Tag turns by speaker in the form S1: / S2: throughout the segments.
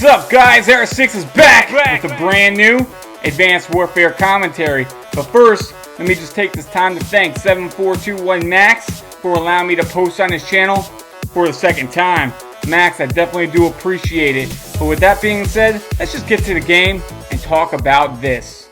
S1: up, guys? R6 is back with a brand new Advanced Warfare commentary. But first, let me just take this time to thank 7421 Max for allowing me to post on his channel for the second time. Max, I definitely do appreciate it. But with that being said, let's just get to the game and talk about this.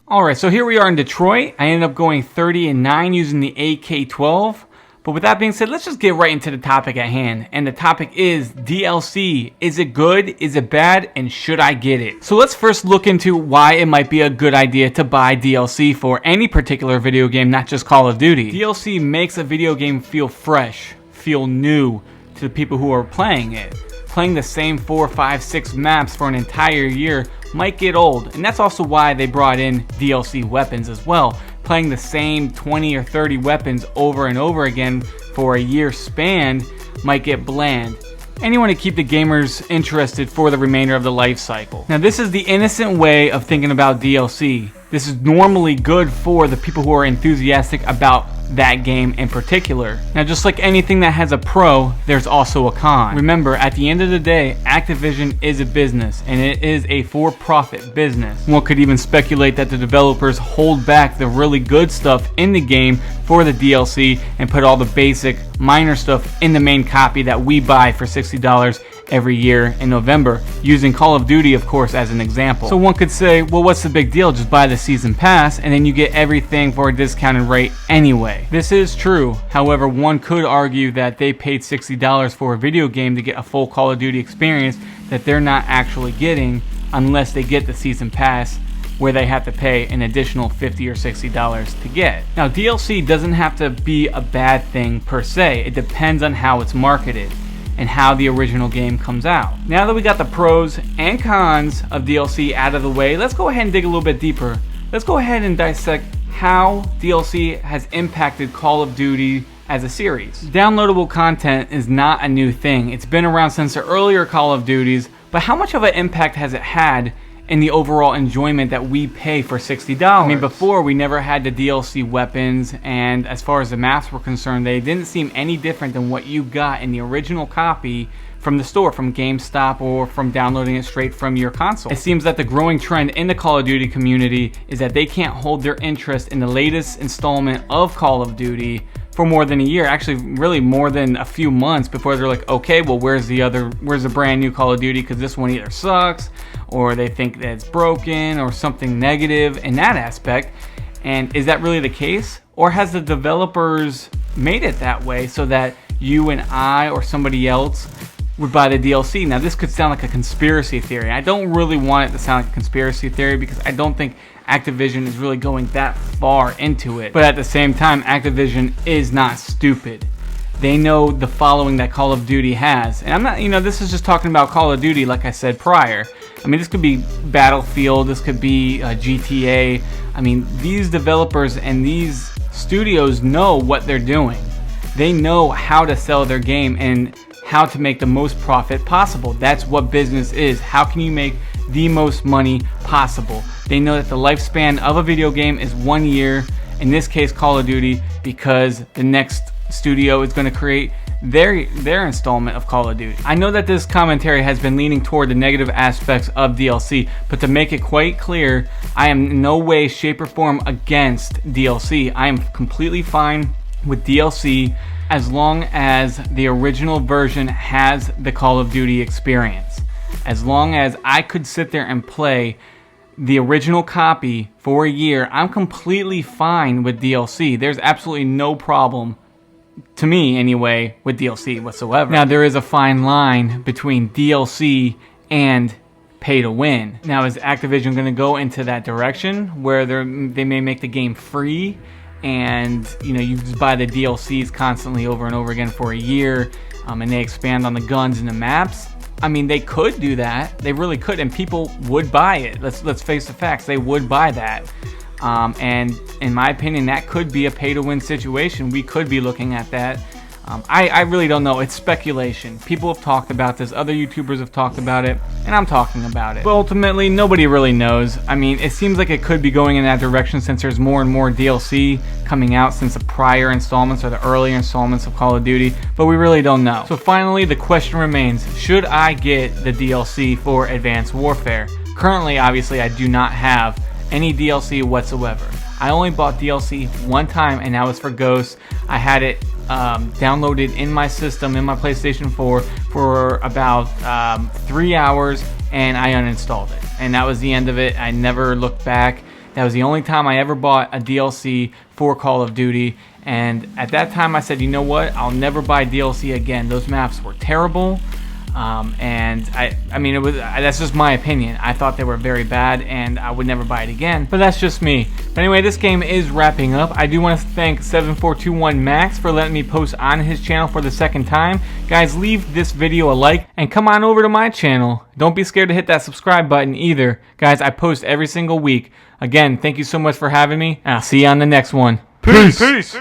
S1: Alright, so here we are in Detroit. I ended up going 30-9 using the AK-12. But with that being said, let's just get right into the topic at hand. And the topic is DLC. Is it good? Is it bad? And should I get it? So let's first look into why it might be a good idea to buy DLC for any particular video game, not just Call of Duty. DLC makes a video game feel fresh, feel new to the people who are playing it. Playing the same 4, 5, 6 maps for an entire year might get old. And that's also why they brought in DLC weapons as well. Playing the same 20 or 30 weapons over and over again for a year span might get bland. And you want to keep the gamers interested for the remainder of the life cycle. Now this is the innocent way of thinking about DLC. This is normally good for the people who are enthusiastic about that game in particular. Now just like anything that has a pro, there's also a con. Remember, at the end of the day, Activision is a business, and it is a for-profit business. One could even speculate that the developers hold back the really good stuff in the game for the DLC and put all the basic minor stuff in the main copy that we buy for $60 every year in November, using Call of Duty of course as an example. So one could say, well, what's the big deal? Just buy the season pass and then you get everything for a discounted rate anyway. This is true. However, one could argue that they paid $60 for a video game to get a full Call of Duty experience that they're not actually getting unless they get the season pass, where they have to pay an additional $50 or $60 to get. Now DLC doesn't have to be a bad thing per se. It depends on how it's marketed and how the original game comes out. Now that we got the pros and cons of DLC out of the way, let's go ahead and dig a little bit deeper. Let's go ahead and dissect how DLC has impacted Call of Duty as a series. Downloadable content is not a new thing. It's been around since the earlier Call of Duties, but how much of an impact has it had in the overall enjoyment that we pay for $60? I mean, before we never had the DLC weapons, and as far as the maps were concerned, they didn't seem any different than what you got in the original copy from the store, from GameStop, or from downloading it straight from your console. It seems that the growing trend in the Call of Duty community is that they can't hold their interest in the latest installment of Call of Duty for more than a year, actually really more than a few months, before they're like, okay, well where's the brand new Call of Duty, because this one either sucks or they think that it's broken or something negative in that aspect. And is that really the case? Or has the developers made it that way so that you and I or somebody else would buy the DLC? Now this could sound like a conspiracy theory. I don't really want it to sound like a conspiracy theory because I don't think Activision is really going that far into it. But at the same time, Activision is not stupid. They know the following that Call of Duty has. And I'm not, this is just talking about Call of Duty like I said prior. I mean, this could be Battlefield, this could be GTA. I mean, these developers and these studios know what they're doing. They know how to sell their game and how to make the most profit possible. That's what business is. How can you make the most money possible? They know that the lifespan of a video game is 1 year, in this case Call of Duty, because the next studio is going to create their installment of Call of Duty. I know that this commentary has been leaning toward the negative aspects of DLC, but to make it quite clear, I am in no way, shape, or form against DLC. I am completely fine with DLC as long as the original version has the Call of Duty experience. As long as I could sit there and play the original copy for a year, I'm completely fine with DLC. There's absolutely no problem, to me anyway, with DLC whatsoever. Now there is a fine line between DLC and pay to win. Now is Activision going to go into that direction where they may make the game free and you just buy the DLCs constantly over and over again for a year, and they expand on the guns and the maps? I mean, they could do that. They really could, and people would buy it. Let's face the facts. They would buy that. And in my opinion, that could be a pay-to-win situation. We could be looking at that. I really don't know. It's speculation. People have talked about this. Other YouTubers have talked about it. And I'm talking about it. But ultimately, nobody really knows. I mean, it seems like it could be going in that direction since there's more and more DLC coming out since the prior installments or the earlier installments of Call of Duty. But we really don't know. So finally, the question remains, should I get the DLC for Advanced Warfare? Currently, obviously, I do not have any DLC whatsoever. I only bought DLC one time, and that was for Ghost. I had it downloaded in my system, in my PlayStation 4, for about 3 hours, and I uninstalled it. And that was the end of it. I never looked back. That was the only time I ever bought a DLC for Call of Duty. And at that time, I said, you know what? I'll never buy DLC again. Those maps were terrible. And I mean, that's just my opinion. I thought they were very bad, and I would never buy it again. But that's just me. But anyway, this game is wrapping up. I do want to thank 7421 Max for letting me post on his channel for the second time. Guys, leave this video a like and come on over to my channel. Don't be scared to hit that subscribe button either. Guys, I post every single week. Again, thank you so much for having me, and I'll see you on the next one. Peace.